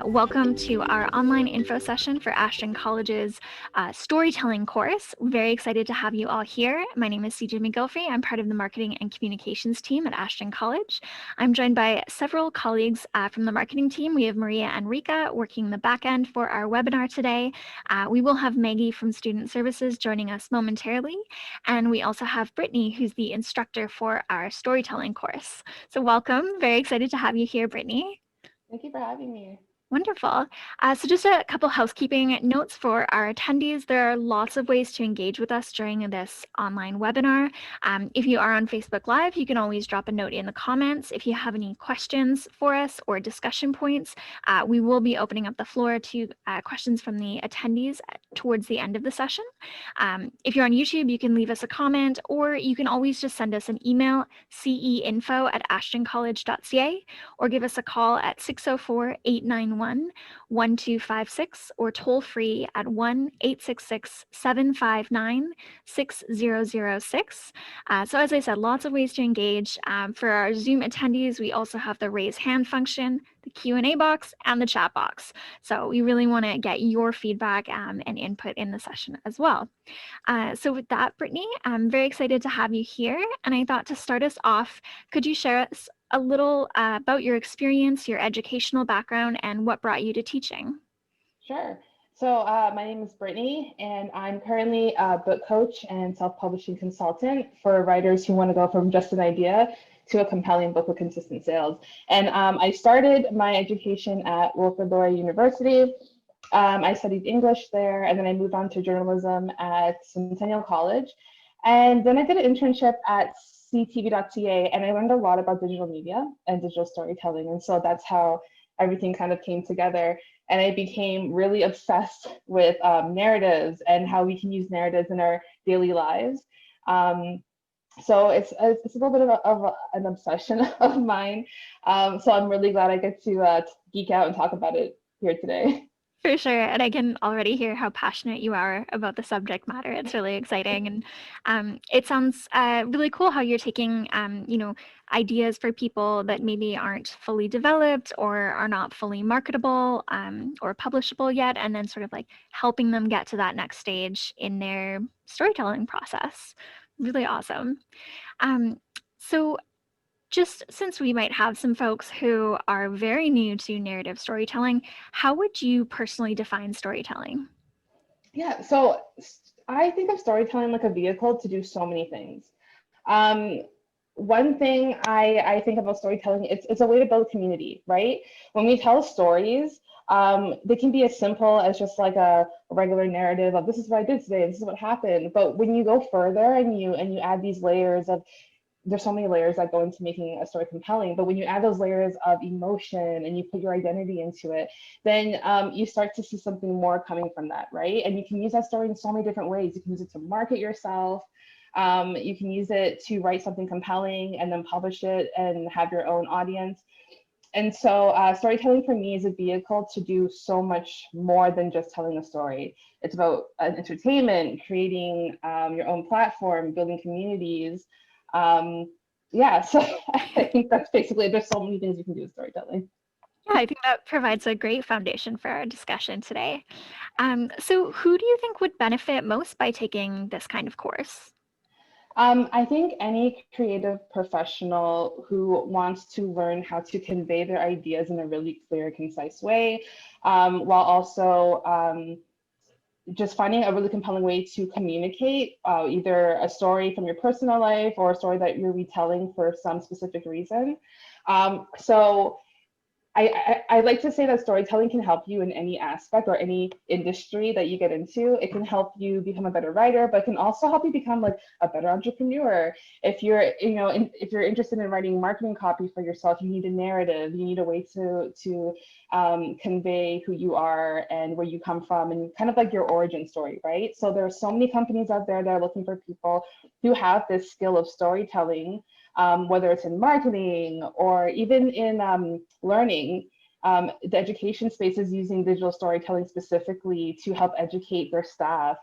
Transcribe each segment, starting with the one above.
Welcome to our online info session for Ashton College's storytelling course. Very excited to have you all here. My name is CJ McGilfrey. I'm part of the marketing and communications team at Ashton College. I'm joined by several colleagues from the marketing team. We have Maria and Rika working the back end for our webinar today. We will have Maggie from Student Services joining us momentarily. And we also have Brittany, who's the instructor for our storytelling course. So welcome. Very excited to have you here, Brittany. Thank you for having me. Wonderful. So just a couple housekeeping notes for our attendees. There are lots of ways to engage with us during this online webinar. If you are on Facebook Live, you can always drop a note in the comments. If you have any questions for us or discussion points, we will be opening up the floor to questions from the attendees towards the end of the session. If you're on YouTube, you can leave us a comment, or you can always just send us an email, ceinfo@ashtoncollege.ca, or give us a call at 604-891-1256 or toll free at 1-866-759-6006. So as I said, lots of ways to engage. For our Zoom attendees, we also have the raise hand function, the Q&A box, and the chat box. So we really want to get your feedback and input in the session as well. So with that, Brittany, I'm very excited to have you here. And I thought to start us off, could you share us a little about your experience, your educational background, and what brought you to teaching? Sure. So my name is Brittany, and I'm currently a book coach and self-publishing consultant for writers who want to go from just an idea to a compelling book with consistent sales. And I started my education at Wilfrid Laurier University. I studied English there, and then I moved on to journalism at Centennial College. And then I did an internship at ctv.ca, and I learned a lot about digital media and digital storytelling. And so that's how everything kind of came together. And I became really obsessed with narratives and how we can use narratives in our daily lives. So it's a little bit of an obsession of mine. So I'm really glad I get to geek out and talk about it here today. For sure. And I can already hear how passionate you are about the subject matter. It's really exciting. And it sounds really cool how you're taking, ideas for people that maybe aren't fully developed or are not fully marketable or publishable yet, and then sort of like helping them get to that next stage in their storytelling process. Really awesome. So just since we might have some folks who are very new to narrative storytelling, how would you personally define storytelling? Yeah, so I think of storytelling like a vehicle to do so many things. One thing I think about storytelling, it's a way to build community, right? When we tell stories, they can be as simple as just like a regular narrative of this is what I did today, this is what happened. But when you go further and you add these layers of, there's so many layers that go into making a story compelling, but when you add those layers of emotion and you put your identity into it, then you start to see something more coming from that, right? And you can use that story in so many different ways. You can use it to market yourself. You can use it to write something compelling and then publish it and have your own audience. And so storytelling for me is a vehicle to do so much more than just telling a story. It's about entertainment, creating your own platform, building communities. Yeah, so I think that's basically it. There's so many things you can do with storytelling. Yeah, I think that provides a great foundation for our discussion today. So who do you think would benefit most by taking this kind of course? I think any creative professional who wants to learn how to convey their ideas in a really clear, concise way, while also just finding a really compelling way to communicate either a story from your personal life or a story that you're retelling for some specific reason. So I like to say that storytelling can help you in any aspect or any industry that you get into. It can help you become a better writer, but it can also help you become like a better entrepreneur. If you're, if you're interested in writing marketing copy for yourself, you need a narrative. You need a way to convey who you are and where you come from, and kind of like your origin story, right? So there are so many companies out there that are looking for people who have this skill of storytelling. Whether it's in marketing or even in learning, the education space is using digital storytelling specifically to help educate their staff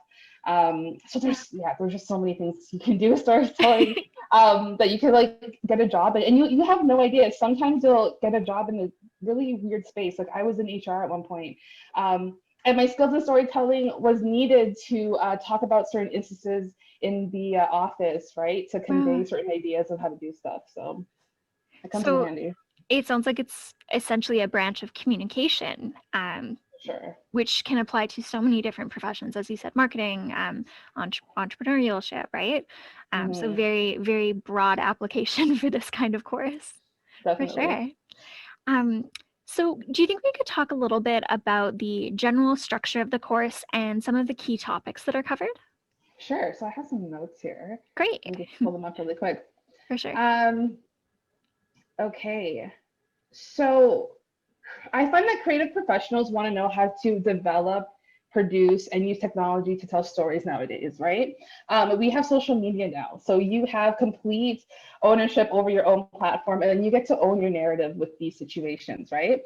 So there's just so many things you can do with storytelling, that you can like get a job in, and you have no idea. Sometimes you'll get a job in a really weird space. Like I was in HR at one point, and my skills in storytelling was needed to talk about certain instances in the office, right, to Wow. convey certain ideas of how to do stuff. So it comes in So handy. it sounds like it's essentially a branch of communication, Sure. which can apply to so many different professions, as you said, marketing, entrepreneurship, right? So Hmm. very, very broad application for this kind of course, for Definitely. sure. Um, so do you think we could talk a little bit about the general structure of the course and some of the key topics that are covered? Sure. So I have some notes here. Great, Let me just pull them up really quick. for sure. Um, okay. So I find that creative professionals want to know how to develop, produce, and use technology to tell stories nowadays, right? We have social media now. So you have complete ownership over your own platform, and then you get to own your narrative with these situations, right?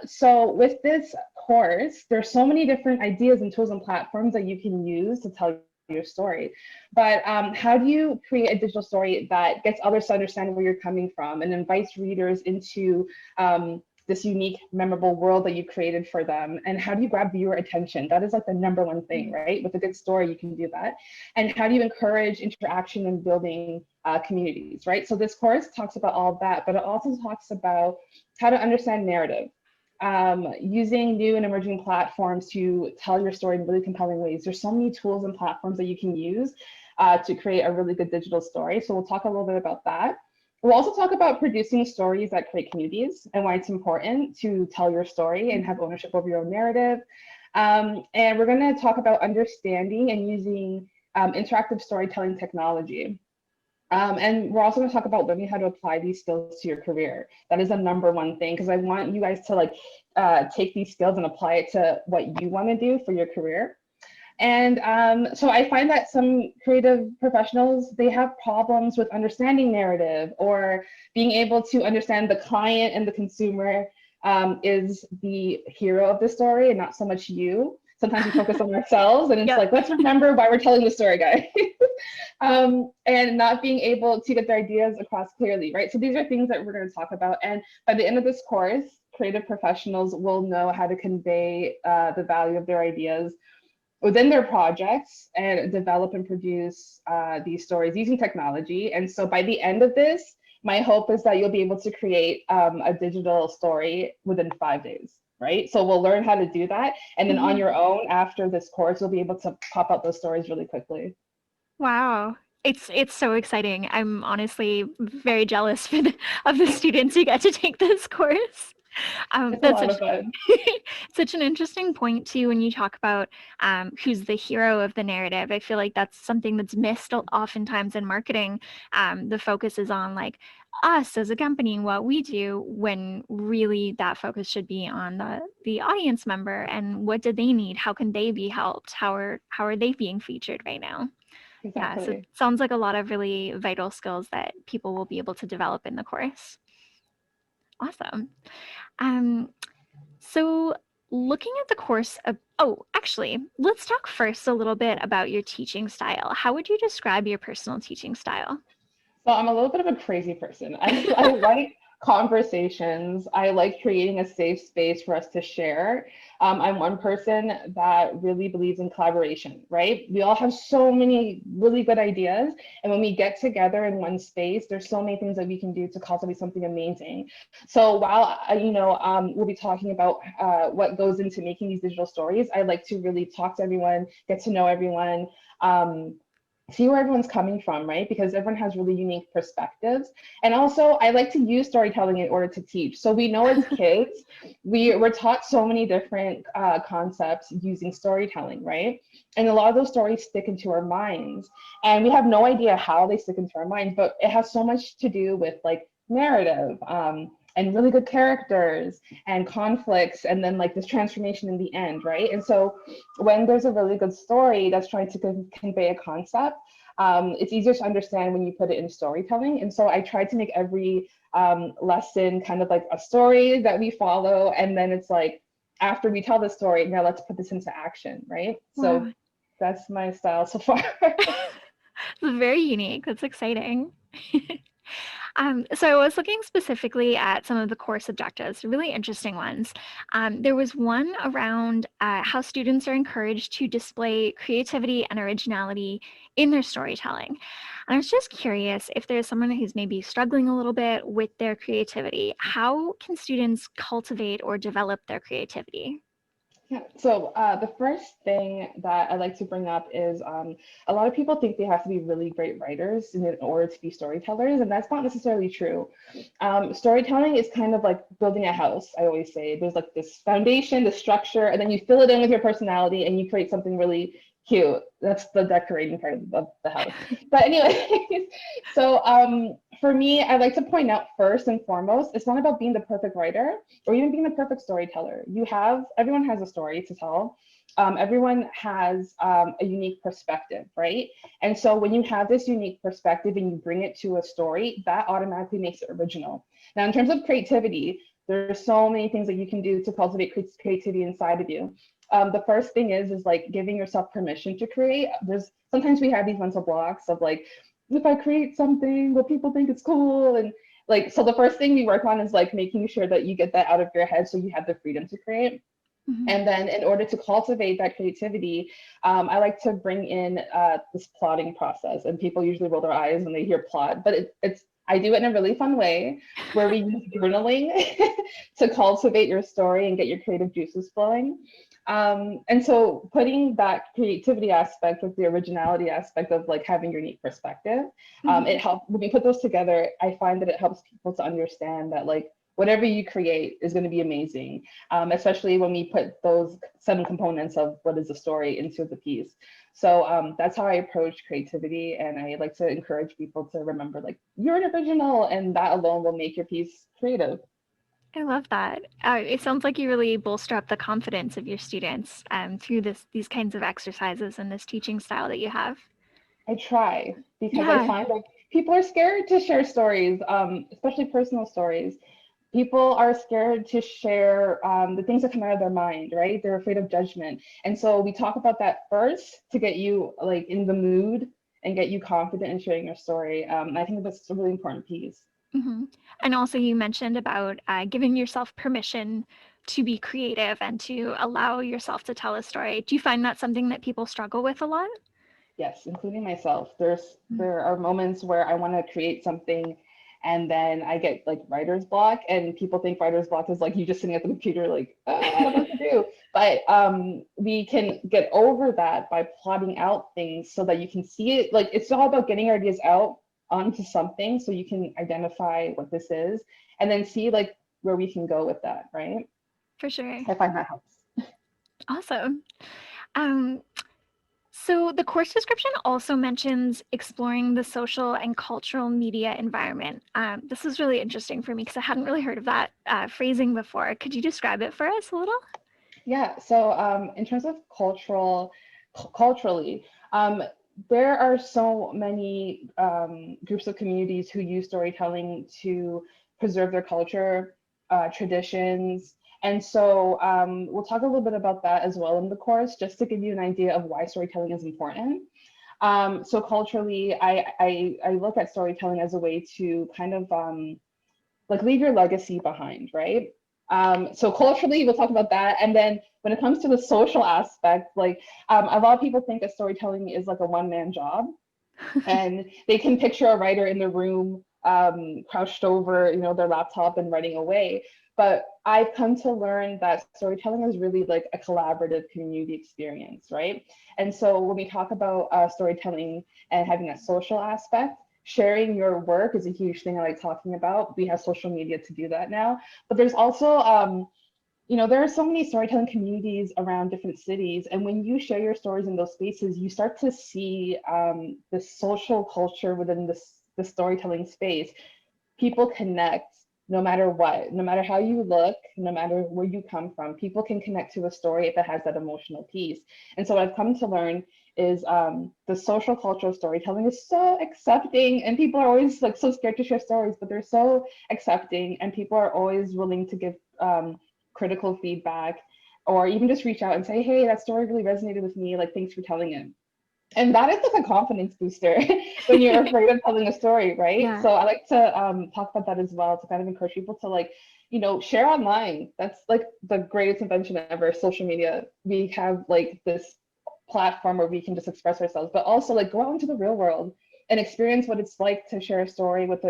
So with this course, there's so many different ideas and tools and platforms that you can use to tell your story. But how do you create a digital story that gets others to understand where you're coming from and invites readers into this unique, memorable world that you created for them? And how do you grab viewer attention? That is like the number one thing, right? With a good story, you can do that. And how do you encourage interaction and building communities, right? So this course talks about all of that, but it also talks about how to understand narrative. Using new and emerging platforms to tell your story in really compelling ways. There's so many tools and platforms that you can use to create a really good digital story. So we'll talk a little bit about that. We'll also talk about producing stories that create communities and why it's important to tell your story and have ownership over your own narrative. And we're going to talk about understanding and using interactive storytelling technology. And we're also going to talk about learning how to apply these skills to your career. That is the number one thing, because I want you guys to like take these skills and apply it to what you want to do for your career. And so I find that some creative professionals, they have problems with understanding narrative or being able to understand the client and the consumer is the hero of the story and not so much you. Sometimes we focus on ourselves and it's Yep. like, let's remember why we're telling the story, guys. And not being able to get their ideas across clearly, right? So these are things that we're going to talk about. And by the end of this course, creative professionals will know how to convey the value of their ideas within their projects and develop and produce these stories using technology. And so by the end of this, my hope is that you'll be able to create a digital story within 5 days, right? So we'll learn how to do that. And then on Mhm. your own, after this course, you'll be able to pop out those stories really quickly. Wow. It's so exciting. I'm honestly very jealous of the students who get to take this course. It's a That's lot such of fun. such an interesting point too when you talk about who's the hero of the narrative. I feel like that's something that's missed oftentimes in marketing. The focus is on like us as a company and what we do, when really that focus should be on the audience member and what do they need? How can they be helped? How are they being featured right now? Yeah, so it Exactly. sounds like a lot of really vital skills that people will be able to develop in the course. Awesome. Um, so looking at the course of, oh, actually, let's talk first a little bit about your teaching style. How would you describe your personal teaching style? So I'm a little bit of a crazy person. I like conversations. I like creating a safe space for us to share. I'm one person that really believes in collaboration, right? We all have so many really good ideas. And when we get together in one space, there's so many things that we can do to cultivate something amazing. So while, we'll be talking about what goes into making these digital stories, I like to really talk to everyone, get to know everyone. See where everyone's coming from, right? Because everyone has really unique perspectives. And also, I like to use storytelling in order to teach. So we know as kids, we're taught so many different concepts using storytelling, right? And a lot of those stories stick into our minds. And we have no idea how they stick into our minds, but it has so much to do with like narrative, and really good characters and conflicts, and then like this transformation in the end, right? And so when there's a really good story that's trying to convey a concept, it's easier to understand when you put it in storytelling. And so I try to make every lesson kind of like a story that we follow. And then it's like, after we tell the story, now let's put this into action, right? Wow. So that's my style so far. It's very unique. That's exciting. So I was looking specifically at some of the course objectives, really interesting ones. There was one around how students are encouraged to display creativity and originality in their storytelling. And I was just curious if there's someone who's maybe struggling a little bit with their creativity, how can students cultivate or develop their creativity? Yeah, so the first thing that I like to bring up is a lot of people think they have to be really great writers in order to be storytellers, and that's not necessarily true. Storytelling is kind of like building a house, I always say. There's like this foundation, the structure, and then you fill it in with your personality and you create something really cute. That's the decorating part of the house. But anyway, so for me, I like to point out first and foremost, it's not about being the perfect writer or even being the perfect storyteller. Everyone has a story to tell. Everyone has a unique perspective, right? And so when you have this unique perspective and you bring it to a story, that automatically makes it original. Now, in terms of creativity, there's so many things that you can do to cultivate creativity inside of you. The first thing is like giving yourself permission to create. There's sometimes we have these mental blocks of like, if I create something, will people think it's cool? And like, so the first thing we work on is like making sure that you get that out of your head so you have the freedom to create. Mhm. And then in order to cultivate that creativity, I like to bring in this plotting process. And people usually roll their eyes when they hear plot, but I do it in a really fun way where we use journaling to cultivate your story and get your creative juices flowing. And so putting that creativity aspect with the originality aspect of like having your unique perspective, Mhm. it helps when we put those together. I find that it helps people to understand that like whatever you create is going to be amazing, especially when we put those 7 components of what is a story into the piece. So that's how I approach creativity. And I like to encourage people to remember like you're an original and that alone will make your piece creative. I love that. It sounds like you really bolster up the confidence of your students through these kinds of exercises and this teaching style that you have. I try because I Yeah. find like people are scared to share stories, especially personal stories. People are scared to share the things that come out of their mind, right? They're afraid of judgment. And so we talk about that first to get you like in the mood and get you confident in sharing your story. I think that's a really important piece. Hmm. And also, you mentioned about giving yourself permission to be creative and to allow yourself to tell a story. Do you find that something that people struggle with a lot? Yes, including myself. There are moments where I want to create something and then I get like writer's block and people think writer's block is like you just sitting at the computer like, oh, I don't know what to do. But we can get over that by plotting out things so that you can see it. Like it's all about getting your ideas out onto something so you can identify what this is and then see like where we can go with that, right? For sure. I find that helps. Awesome. Um, So the course description also mentions exploring the social and cultural media environment. This is really interesting for me because I hadn't really heard of that phrasing before. Could you describe it for us a little? Yeah, so in terms of culturally, there are so many groups of communities who use storytelling to preserve their culture, traditions. And so we'll talk a little bit about that as well in the course, just to give you an idea of why storytelling is important. So culturally, I look at storytelling as a way to kind of like leave your legacy behind, right? So culturally, we'll talk about that. And then when it comes to the social aspect, like a lot of people think that storytelling is like a one-man job, and they can picture a writer in the room crouched over, their laptop and writing away. But I've come to learn that storytelling is really like a collaborative community experience, right? And so when we talk about storytelling and having that social aspect, sharing your work is a huge thing I like talking about. We have social media to do that now. But there's also there are so many storytelling communities around different cities. And when you share your stories in those spaces, you start to see the social culture within the storytelling space. People connect no matter what, no matter how you look, no matter where you come from, people can connect to a story if it has that emotional piece. And so what I've come to learn is the social cultural storytelling is so accepting, and people are always like so scared to share stories, but they're so accepting, and people are always willing to give critical feedback. or even just reach out and say, hey, that story really resonated with me. Like, thanks for telling it. And that is like a confidence booster when you're afraid of telling a story, right? Yeah. So I like to talk about that as well, to kind of encourage people to, like, share online. That's like the greatest invention ever, social media. We have like this platform where we can just express ourselves, but also like go out into the real world and experience what it's like to share a story with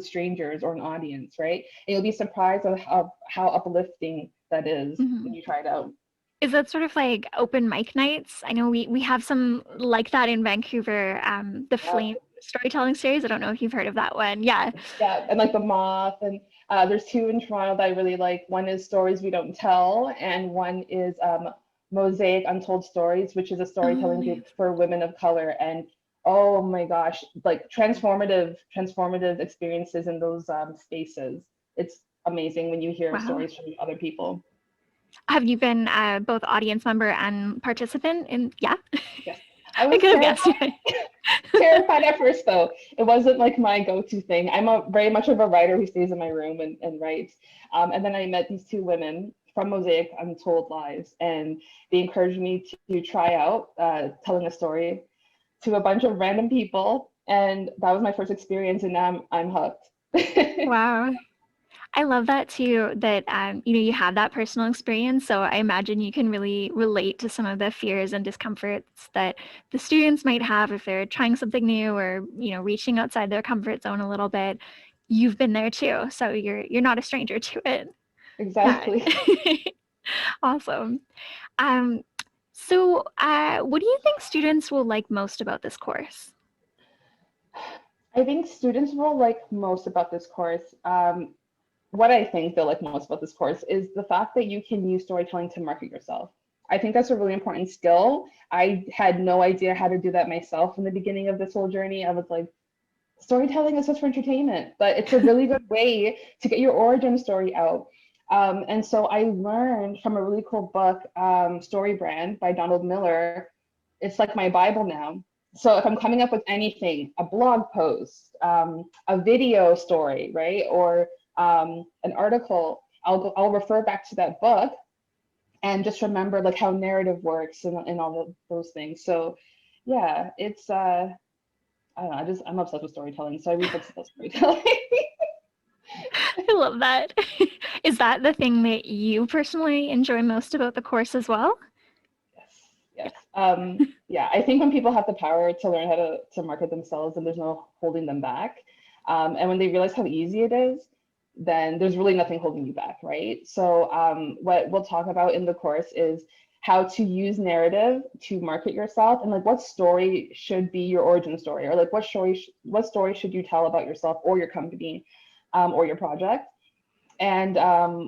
strangers or an audience, right? And you'll be surprised of how uplifting that is Mhm. when you try it out. Is that sort of like open mic nights? I know we have some like that in Vancouver, the Yeah. Flame storytelling series. I don't know if you've heard of that one. Yeah. Yeah, and like the moth, and there's two in Toronto that I really like. One is Stories We Don't Tell, and one is Mosaic Untold Stories, which is a Oh, storytelling group nice. for women of color. And oh my gosh, like transformative experiences in those spaces. It's amazing when you hear Wow. stories from other people. Have you been both audience member and participant in? Yeah. Yes, I I was could have terrified. guessed. Terrified at first, though. It wasn't like my go-to thing. I'm very much of a writer who stays in my room and writes. And then I met these two women from Mosaic Untold Lives, and they encouraged me to try out telling a story to a bunch of random people. And that was my first experience, and now I'm hooked. Wow. I love that too, that you have that personal experience. So I imagine you can really relate to some of the fears and discomforts that the students might have if they're trying something new or, reaching outside their comfort zone a little bit. You've been there too, so you're not a stranger to it. Yeah. Exactly. Awesome. Um, so what do you think students will like most about this course? I think students will like most about this course. What I think they'll like most about this course is the fact that you can use storytelling to market yourself. I think that's a really important skill. I had no idea how to do that myself in the beginning of this whole journey. I was like, storytelling is just for entertainment, but it's a really good way to get your origin story out. And so I learned from a really cool book, Story Brand by Donald Miller. It's like my Bible now. So if I'm coming up with anything, a blog post, a video story, right, or an article, I'll refer back to that book and just remember like how narrative works and all of those things. So yeah, it's I don't know, I'm obsessed with storytelling, so I read books about storytelling. I love that. Is that the thing that you personally enjoy most about the course as well? Yes, yes. Yeah, I think when people have the power to learn how to market themselves and there's no holding them back, and when they realize how easy it is, then there's really nothing holding you back, right? So what we'll talk about in the course is how to use narrative to market yourself, and like what story should be your origin story, or like what story should you tell about yourself or your company, or your project. And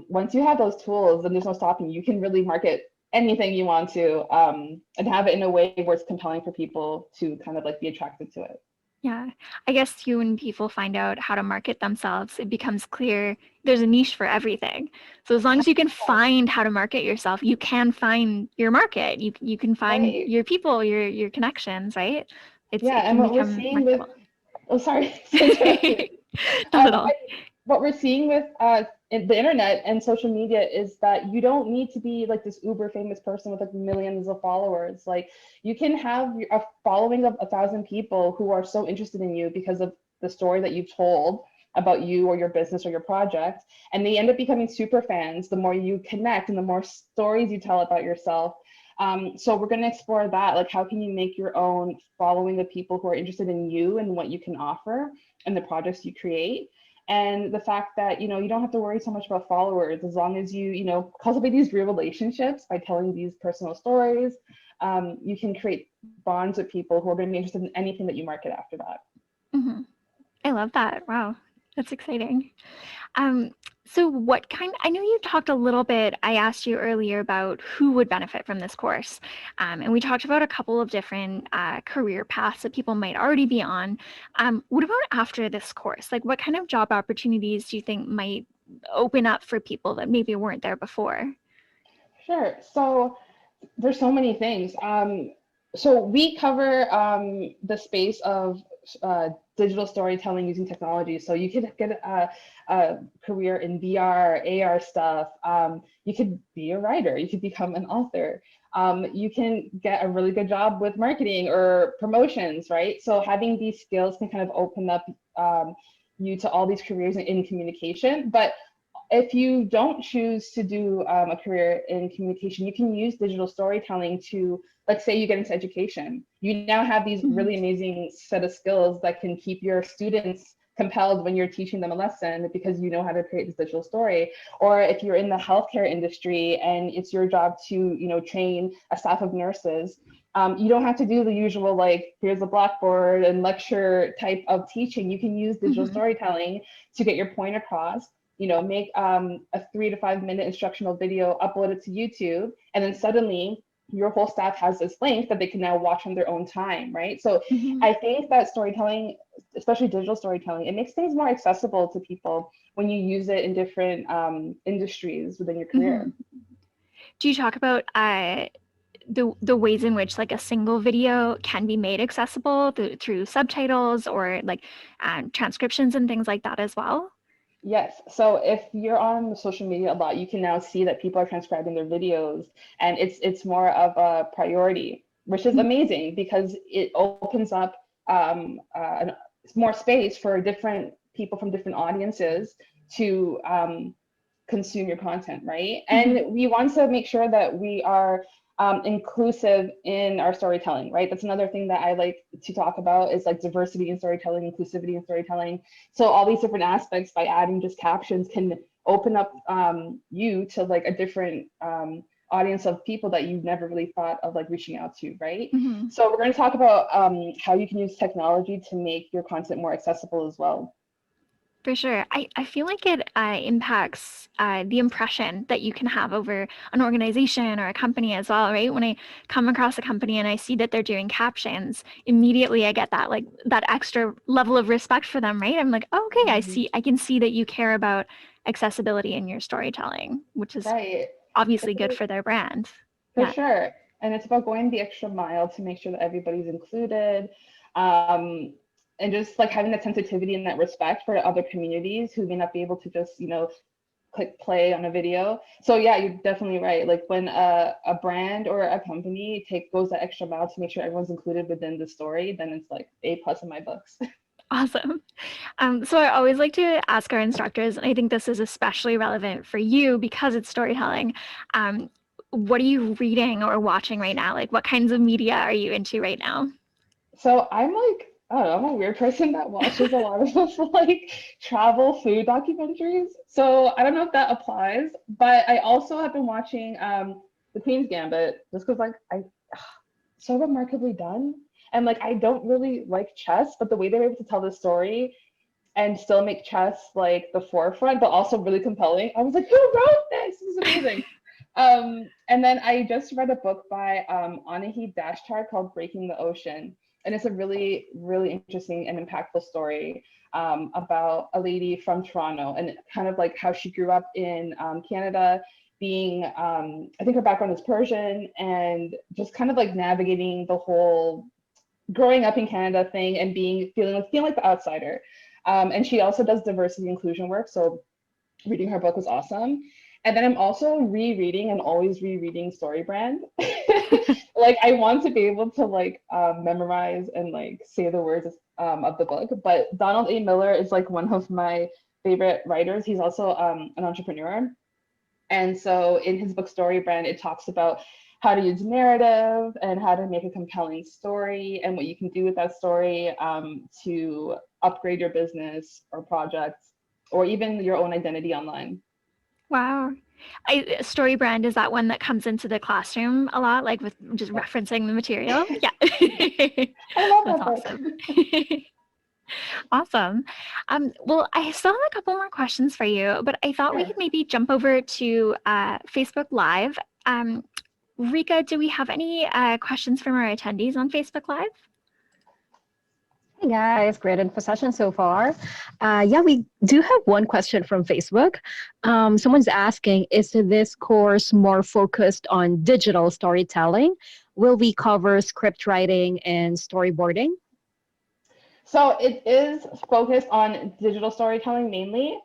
once you have those tools, then there's no stopping. You can really market anything you want to, and have it in a way where it's compelling for people to kind of like be attracted to it. Yeah. I guess too, when people find out how to market themselves, it becomes clear there's a niche for everything. So as long as you can find how to market yourself, you can find your market. You can find Right. your people, your connections, right? Yeah. It And can what we're become seeing with, marketable. oh, sorry to interrupt you. Not at all. What we're seeing with the internet and social media is that you don't need to be like this uber famous person with like millions of followers. Like you can have a following of 1,000 people who are so interested in you because of the story that you've told about you or your business or your project, and they end up becoming super fans the more you connect and the more stories you tell about yourself. So we're going to explore that, like how can you make your own following of people who are interested in you and what you can offer and the projects you create. And the fact that you don't have to worry so much about followers as long as you cultivate these real relationships by telling these personal stories. You can create bonds with people who are going to be interested in anything that you market after that. Hmm. I love that. Wow. That's exciting. Um, so I know you talked a little bit, I asked you earlier about who would benefit from this course. And we talked about a couple of different career paths that people might already be on. What about after this course? Like what kind of job opportunities do you think might open up for people that maybe weren't there before? Sure. So there's so many things. So we cover the space of digital storytelling using technology. So you could get a career in VR, AR stuff. You could be a writer. You could become an author. You can get a really good job with marketing or promotions, right? So having these skills can kind of open up you to all these careers in communication. But if you don't choose to do a career in communication, you can use digital storytelling to, let's say you get into education. You now have these really amazing set of skills that can keep your students compelled when you're teaching them a lesson because you know how to create this digital story. Or if you're in the healthcare industry and it's your job to, you know, train a staff of nurses, you don't have to do the usual, like, here's a blackboard and lecture type of teaching. You can use digital storytelling to get your point across. You know, make a 3 to 5 minute instructional video, upload it to YouTube, and then suddenly your whole staff has this link that they can now watch on their own time, right? So I think that storytelling, especially digital storytelling, it makes things more accessible to people when you use it in different industries within your career. Do you talk about the ways in which like a single video can be made accessible through subtitles or like transcriptions and things like that as well? Yes. So if you're on social media a lot, you can now see that people are transcribing their videos, and it's more of a priority, which is amazing because it opens up more space for different people from different audiences to consume your content, right? And we want to make sure that we are inclusive in our storytelling, right? That's another thing that I like to talk about is like diversity in storytelling, inclusivity in storytelling. So all these different aspects by adding just captions can open up you to like a different audience of people that you've never really thought of like reaching out to, right? So we're going to talk about how you can use technology to make your content more accessible as well. For sure. I feel like it impacts the impression that you can have over an organization or a company as well, right? When I come across a company and I see that they're doing captions, immediately I get that like that extra level of respect for them, right? I'm like, oh, okay, I can see that you care about accessibility in your storytelling, which is Right. obviously good for their brand. For Yeah. sure. And it's about going the extra mile to make sure that everybody's included. Um, and just like having that sensitivity and that respect for other communities who may not be able to just, you know, click play on a video. So yeah, you're definitely right. Like when a brand or a company goes that extra mile to make sure everyone's included within the story, then it's like A+ in my books. Awesome. So I always like to ask our instructors, and I think this is especially relevant for you because it's storytelling. What are you reading or watching right now? Like, what kinds of media are you into right now? So I'm like, I don't know, I'm a weird person that watches a lot of like travel food documentaries. So I don't know if that applies, but I also have been watching The Queen's Gambit just because like so remarkably done. And like I don't really like chess, but the way they were able to tell the story and still make chess like the forefront, but also really compelling. I was like, who wrote this? This is amazing. And then I just read a book by Anahi Dashtar called Breaking the Ocean. And it's a really, really interesting and impactful story about a lady from Toronto and kind of like how she grew up in Canada, being, I think her background is Persian, and just kind of like navigating the whole growing up in Canada thing and feeling like the outsider. And she also does diversity inclusion work. So reading her book was awesome. And then I'm also rereading and always rereading Storybrand. Like I want to be able to like memorize and like say the words of the book. But Donald A. Miller is like one of my favorite writers. He's also an entrepreneur. And so in his book Storybrand, it talks about how to use narrative and how to make a compelling story and what you can do with that story to upgrade your business or projects or even your own identity online. Wow. Storybrand is that one that comes into the classroom a lot, like with just referencing the material? Yeah. I love That's that book. awesome. Awesome. Well, I still have a couple more questions for you, but I thought we Sure. could maybe jump over to Facebook Live. Rika, do we have any questions from our attendees on Facebook Live? Hey guys, great info session so far. Yeah, we do have one question from Facebook. Someone's asking, is this course more focused on digital storytelling? Will we cover script writing and storyboarding? So it is focused on digital storytelling mainly,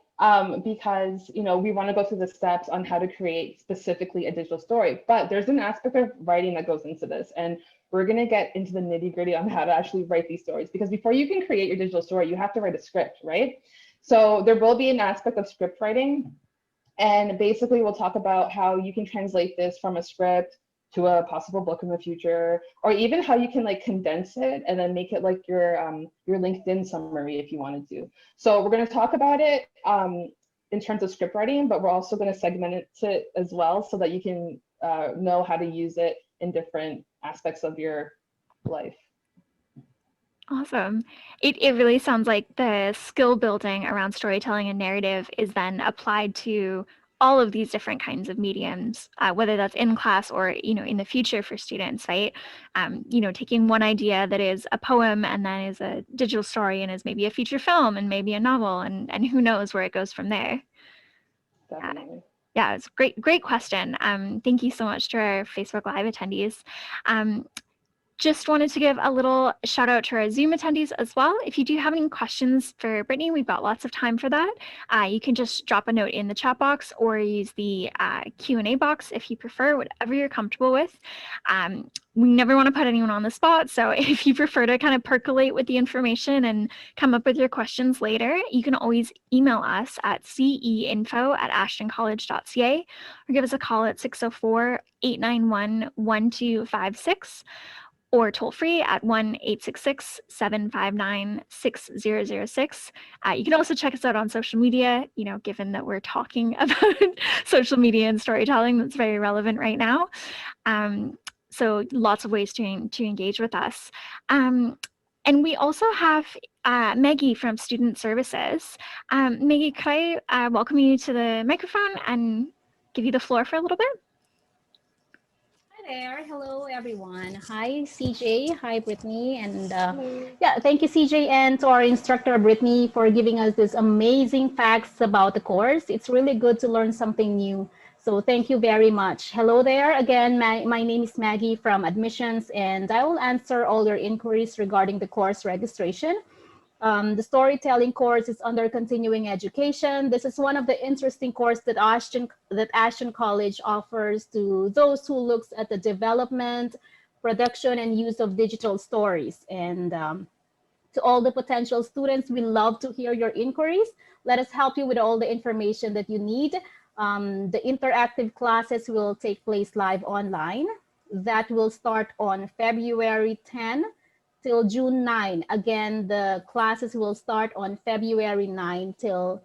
because we want to go through the steps on how to create specifically a digital story. But there's an aspect of writing that goes into this, and we're going to get into the nitty gritty on how to actually write these stories. Because before you can create your digital story, you have to write a script, right? So there will be an aspect of script writing, and basically we'll talk about how you can translate this from a script to a possible book in the future, or even how you can like condense it and then make it like your LinkedIn summary if you wanted to. So we're going to talk about it in terms of script writing, but we're also going to segment it to, as well, so that you can know how to use it in different aspects of your life. Awesome. It really sounds like the skill building around storytelling and narrative is then applied to all of these different kinds of mediums, whether that's in class or, in the future for students, right? Taking one idea that is a poem and then is a digital story and is maybe a feature film and maybe a novel, and who knows where it goes from there. Definitely. Yeah, it's a great question. Thank you so much to our Facebook Live attendees. Just wanted to give a little shout out to our Zoom attendees as well. If you do have any questions for Brittany, we've got lots of time for that. You can just drop a note in the chat box or use the Q&A box if you prefer, whatever you're comfortable with. We never want to put anyone on the spot, so if you prefer to kind of percolate with the information and come up with your questions later, you can always email us at ceinfo@ashtoncollege.ca or give us a call at 604-891-1256. Or toll free at 1-866-759-6006. You can also check us out on social media, given that we're talking about social media and storytelling, that's very relevant right now. So lots of ways to engage with us. And we also have Maggie from Student Services. Maggie, could I welcome you to the microphone and give you the floor for a little bit? There. Hello, everyone. Hi, CJ. Hi, Brittany. And yeah, thank you, CJ, and to our instructor, Brittany, for giving us this amazing facts about the course. It's really good to learn something new. So thank you very much. Hello there. Again, my name is Maggie from Admissions, and I will answer all your inquiries regarding the course registration. The storytelling course is under continuing education. This is one of the interesting courses that Ashton College offers to those who looks at the development, production, and use of digital stories. And to all the potential students, we love to hear your inquiries. Let us help you with all the information that you need. The interactive classes will take place live online. That will start on February 10 till June 9. Again, the classes will start on February 9 till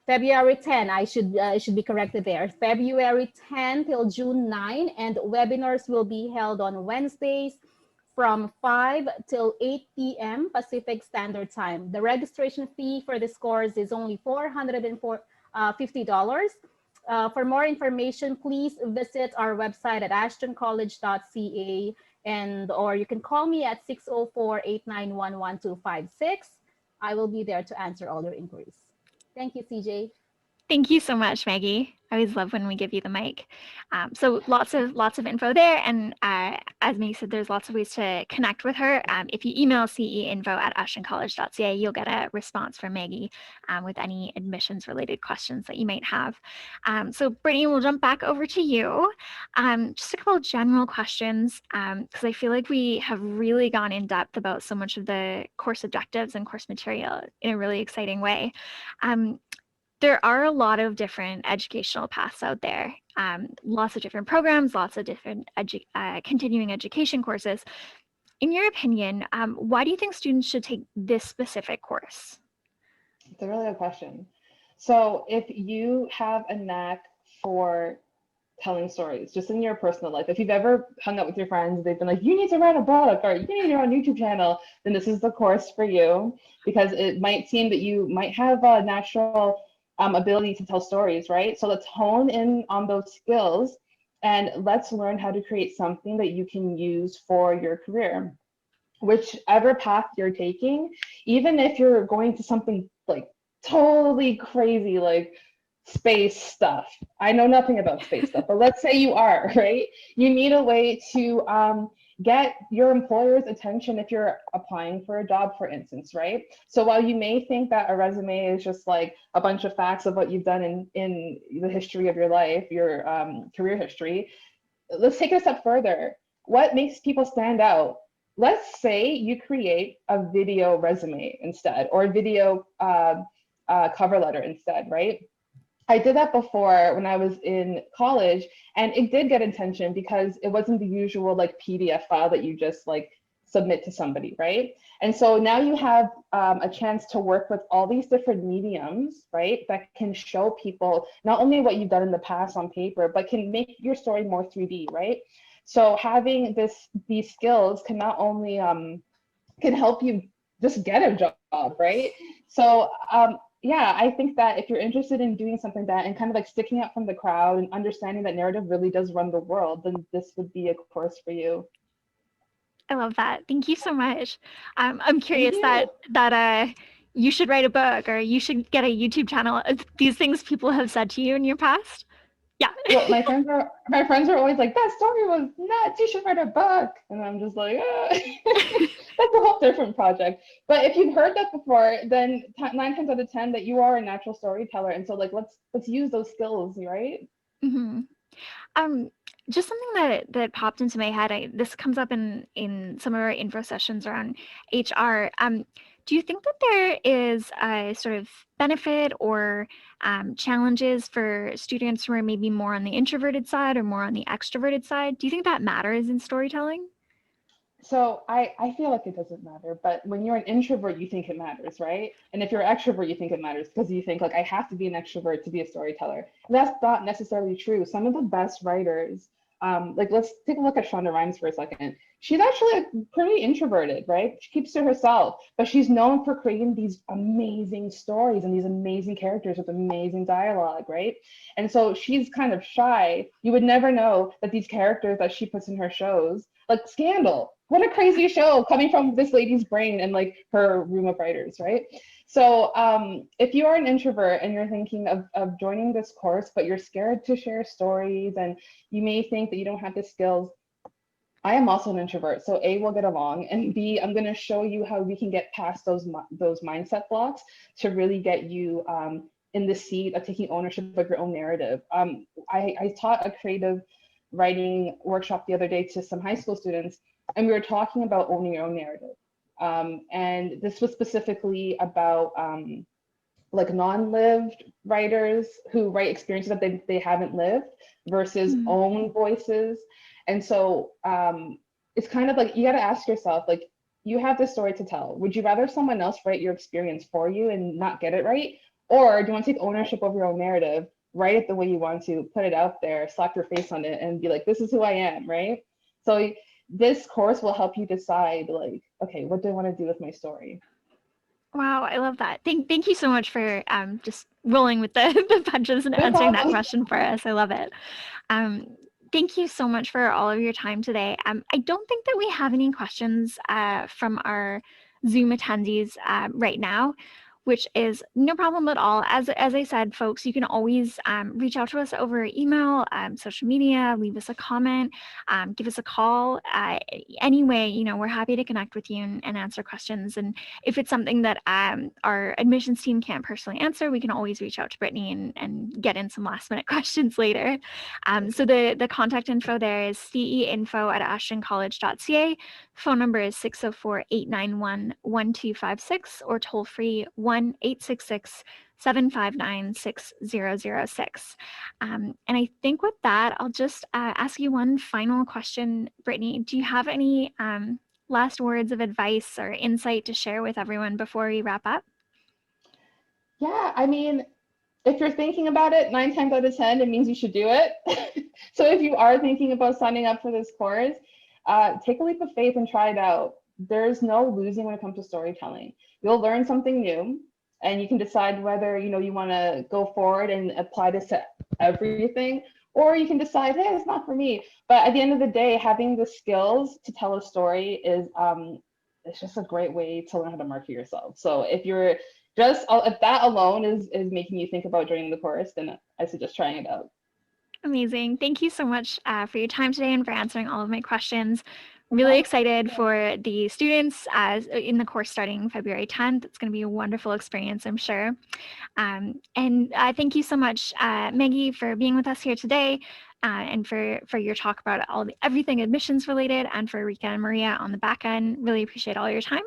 February 10. I should be corrected there. February 10 till June 9, and webinars will be held on Wednesdays from 5 till 8 p.m. Pacific Standard Time. The registration fee for this course is only $450. For more information, please visit our website at ashtoncollege.ca, or you can call me at 604-891-1256. I will be there to answer all your inquiries. Thank you, CJ. Thank you so much, Maggie. I always love when we give you the mic. So lots of info there, and as Maggie said, there's lots of ways to connect with her. If you email ceinfo@ashtoncollege.ca, you'll get a response from Maggie with any admissions-related questions that you might have. So Brittany, we'll jump back over to you. Just a couple of general questions, because I feel like we have really gone in depth about so much of the course objectives and course material in a really exciting way. There are a lot of different educational paths out there, lots of different programs, lots of different continuing education courses. In your opinion, why do you think students should take this specific course? It's a really good question. So if you have a knack for telling stories, just in your personal life, if you've ever hung out with your friends, they've been like, you need to write a book or you need to do a YouTube channel, then this is the course for you, because it might seem that you might have a natural ability to tell stories, right? So let's hone in on those skills and let's learn how to create something that you can use for your career. Whichever path you're taking, even if you're going to something like totally crazy, like space stuff. I know nothing about space stuff, but let's say you are, right? You need a way to get your employer's attention if you're applying for a job, for instance, right? So while you may think that a resume is just like a bunch of facts of what you've done in the history of your life, your career history, let's take it a step further. What makes people stand out? Let's say you create a video resume instead, or a video cover letter instead, right? I did that before when I was in college, and it did get attention because it wasn't the usual like PDF file that you just like submit to somebody, right? And so now you have a chance to work with all these different mediums, right? That can show people not only what you've done in the past on paper, but can make your story more 3D, right? So having these skills can not only can help you just get a job, right? So yeah, I think that if you're interested in doing something like that and kind of like sticking out from the crowd and understanding that narrative really does run the world, then this would be a course for you. I love that. Thank you so much. I'm Thank curious you. that you should write a book or you should get a YouTube channel. These things people have said to you in your past. Yeah. Well, my friends are always like, that story was nuts. You should write a book. And I'm just like, that's a whole different project. But if you've heard that before, then 9 times out of 10 that you are a natural storyteller. And so like let's use those skills, right? hmm Just something that popped into my head. This comes up in some of our info sessions around HR. Do you think that there is a sort of benefit or challenges for students who are maybe more on the introverted side or more on the extroverted side? Do you think that matters in storytelling? So I feel like it doesn't matter, but when you're an introvert, you think it matters, right? And if you're an extrovert, you think it matters because you think like I have to be an extrovert to be a storyteller. And that's not necessarily true. Some of the best writers, like let's take a look at Shonda Rhimes for a second. She's actually pretty introverted, right? She keeps to herself, but she's known for creating these amazing stories and these amazing characters with amazing dialogue, right? And so she's kind of shy. You would never know that these characters that she puts in her shows, like Scandal, what a crazy show coming from this lady's brain and like her room of writers, right? So if you are an introvert and you're thinking of joining this course, but you're scared to share stories and you may think that you don't have the skills, I am also an introvert. So A, we'll get along, and B, I'm going to show you how we can get past those mindset blocks to really get you in the seat of taking ownership of your own narrative. I taught a creative writing workshop the other day to some high school students, and we were talking about owning your own narrative. And this was specifically about like non-lived writers who write experiences that they haven't lived versus own voices. And so it's kind of like you got to ask yourself, like, you have this story to tell. Would you rather someone else write your experience for you and not get it right? Or do you want to take ownership of your own narrative, write it the way you want to, put it out there, slap your face on it, and be like, this is who I am, right? So this course will help you decide, like, okay, what do I want to do with my story? Wow, I love that. Thank you so much for just rolling with the punches and No answering that problem. question for us. I love it. Um, Thank you so much for all of your time today. I don't think that we have any questions from our Zoom attendees right now, which is no problem at all. As I said, folks, you can always reach out to us over email, social media, leave us a comment, give us a call. Anyway, we're happy to connect with you and answer questions. And if it's something that our admissions team can't personally answer, we can always reach out to Brittany and get in some last minute questions later. So the contact info there is ceinfo@ashtoncollege.ca. Phone number is 604-891-1256 or toll free 1-866-759-6006. And I think with that, I'll just ask you one final question, Brittany. Do you have any last words of advice or insight to share with everyone before we wrap up? Yeah, I mean, if you're thinking about it 9 times out of 10, it means you should do it. So if you are thinking about signing up for this course, take a leap of faith and try it out. There's no losing when it comes to storytelling. You'll learn something new, and you can decide whether you want to go forward and apply this to everything, or you can decide, hey, it's not for me. But at the end of the day, having the skills to tell a story is it's just a great way to learn how to market yourself. So if that alone is making you think about joining the course, then I suggest trying it out. Amazing. Thank you so much for your time today and for answering all of my questions. really excited for the students as in the course starting February 10th. It's going to be a wonderful experience, I'm sure. And thank you so much, Maggie, for being with us here today, and for your talk about everything admissions related, and for Rika and Maria on the back end. Really appreciate all your time.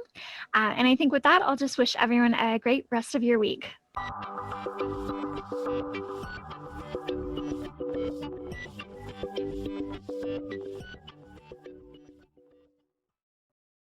And I think with that, I'll just wish everyone a great rest of your week.